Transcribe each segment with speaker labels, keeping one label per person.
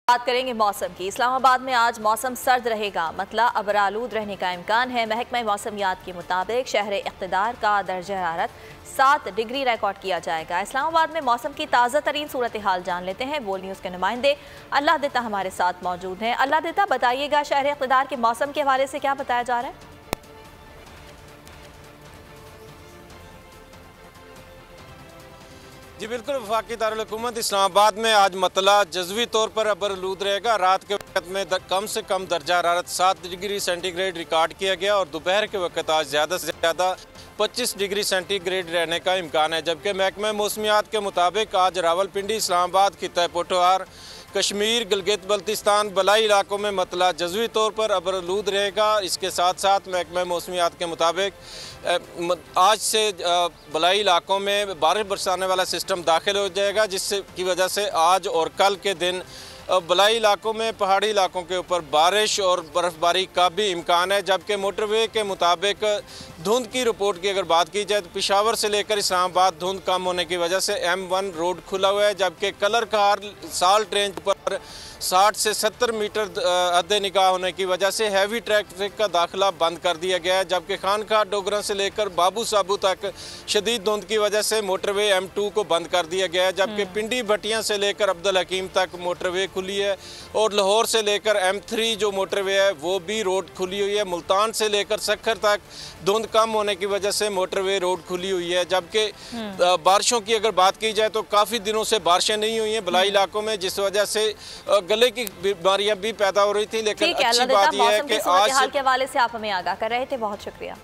Speaker 1: बात करेंगे मौसम की। इस्लामाबाद में आज मौसम सर्द रहेगा, मतलब अबरालूद रहने का इम्कान है। महकमा मौसमियात के मुताबिक शहर इक़्तिदार का दर्जा हरारत 7 डिग्री रिकॉर्ड किया जाएगा। इस्लामाबाद में मौसम की ताज़ा तरीन सूरत हाल जान लेते हैं। बोल न्यूज़ के नुमाइंदे अल्लाह देता हमारे साथ मौजूद हैं। अल्लाह देता, बताइएगा शहर इक़्तिदार के मौसम के हवाले से क्या बताया जा रहा है?
Speaker 2: जी बिल्कुल, वफाकी दारुल हुकूमत इस्लामाबाद में आज मतला जज़वी तौर पर अबरलूद रहेगा। रात के वक्त में कम से कम दर्जा हरारत 7 डिग्री सेंटीग्रेड रिकॉर्ड किया गया और दोपहर के वक्त आज ज़्यादा से ज़्यादा 25 डिग्री सेंटीग्रेड रहने का इम्कान है। जबकि महकमा मौसमियात के मुताबिक आज रावलपिंडी, इस्लामाबाद, खित्ता पोठोहार, कश्मीर, गिलगित बल्तिस्तान, बलाई इलाकों में मतला जज़वी तौर पर अबरलूद रहेगा। इसके साथ साथ महकमा मौसमियात के मुताबिक आज से बलाई इलाकों में बारिश बरसाने वाला सिस्टम दाखिल हो जाएगा, जिससे की वजह से आज और कल के दिन बलाई इलाकों में, पहाड़ी इलाकों के ऊपर बारिश और बर्फ़बारी का भी इम्कान है। जबकि मोटरवे के मुताबिक धुंध की रिपोर्ट की अगर बात की जाए तो पेशावर से लेकर इस्लामाबाद धुंध कम होने की वजह से M1 रोड खुला हुआ है। जबकि कलर कार साल्ट रेंज पर 60 से 70 मीटर हद निगाह होने की वजह से हैवी ट्रैफिक का दाखिला बंद कर दिया गया है। जबकि खानखा डोगरा से लेकर बाबू साबू तक शदीद धुंध की वजह से मोटरवे M2 को बंद कर दिया गया है। जबकि पिंडी भटियां से लेकर अब्दुल हकीम तक मोटरवे खुली है और लाहौर से लेकर M3 जो मोटरवे है वो भी रोड खुली हुई है। मुल्तान से लेकर सखर तक धुंध कम होने की वजह से मोटरवे रोड खुली हुई है। जबकि बारिशों की अगर बात की जाए तो काफ़ी दिनों से बारिशें नहीं हुई हैं बलाई इलाकों में, जिस वजह से गले की बीमारियां भी पैदा हो रही थी। लेकिन अच्छी बात यह है कि आज
Speaker 1: के हवाले से आप हमें आगाह कर रहे थे, बहुत शुक्रिया।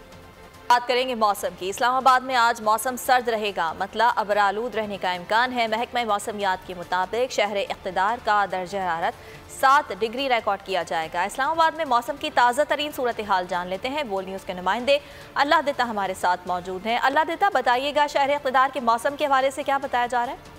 Speaker 1: बात करेंगे मौसम की। इस्लामाबाद में आज मौसम सर्द रहेगा, मतलब अबरालूद रहने का इम्कान है। महकमा मौसमियात के मुताबिक शहर इक़्तिदार का दर्जा हरारत 7 डिग्री रिकॉर्ड किया जाएगा। इस्लामाबाद में मौसम की ताज़ा तरीन सूरत हाल जान लेते हैं। बोल न्यूज़ के नुमाइंदे अल्लाह देता हमारे साथ मौजूद हैं। अल्लाह देता, बताइएगा शहर इक़्तिदार के मौसम के हवाले से क्या बताया जा रहा है?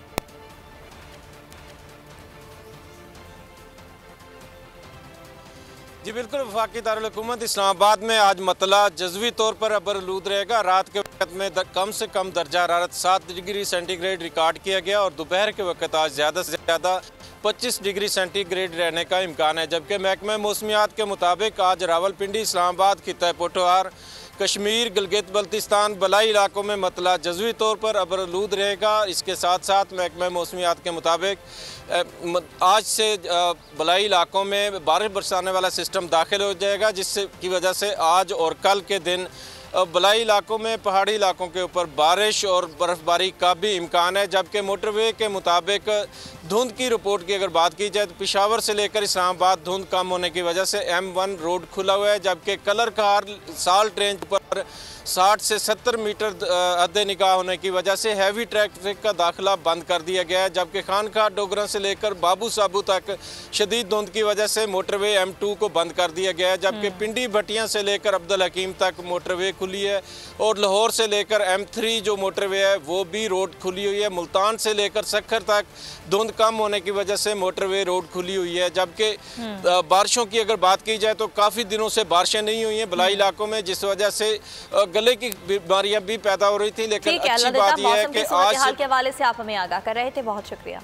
Speaker 2: जी बिल्कुल, वफाकी दारुल हुकूमत इस्लामाबाद में आज मतला जज़वी तौर पर अबरलूद रहेगा। रात के वक्त में कम से कम दर्जा हरारत 7 डिग्री सेंटीग्रेड रिकॉर्ड किया गया और दोपहर के वक्त आज ज़्यादा से ज़्यादा 25 डिग्री सेंटीग्रेड रहने का इम्कान है। जबकि महकमा मौसमियात के मुताबिक आज रावलपिंडी, इस्लामाबाद, खित्ता पोठोहार, कश्मीर, गिलगित बल्तिस्तान, बलाई इलाकों में मतला जज़वी तौर पर अबरलूद रहेगा। इसके साथ साथ महकमा मौसमियात के मुताबिक आज से बलाई इलाकों में बारिश बरसाने वाला सिस्टम दाखिल हो जाएगा, जिससे की वजह से आज और कल के दिन बलाई इलाकों में, पहाड़ी इलाकों के ऊपर बारिश और बर्फ़बारी का भी इम्कान है। जबकि मोटरवे के मुताबिक धुंध की रिपोर्ट की अगर बात की जाए तो पेशावर से लेकर इस्लामाबाद धुंध कम होने की वजह से M1 रोड खुला हुआ है। जबकि कलर कार साल्ट रेंज पर 60 से 70 मीटर हद निगाह होने की वजह से हैवी ट्रैफिक का दाखिला बंद कर दिया गया है। जबकि खानखा डोगरा से लेकर बाबू साबू तक शदीद धुंध की वजह से मोटरवे M2 को बंद कर दिया गया है। जबकि पिंडी भटियां से लेकर अब्दुल हकीम तक मोटरवे खुली है और लाहौर से लेकर M3 जो मोटरवे है वो भी रोड खुली हुई है। मुल्तान से लेकर सखर तक धुंध कम होने की वजह से मोटरवे रोड खुली हुई है। जबकि बारिशों की अगर बात की जाए तो काफ़ी दिनों से बारिशें नहीं हुई हैं बलाई इलाकों में, जिस वजह से गले की बीमारियां भी पैदा हो रही थी। लेकिन अच्छी बात यह है कि आज
Speaker 1: के हवाले से आप हमें आगाह कर रहे थे, बहुत शुक्रिया।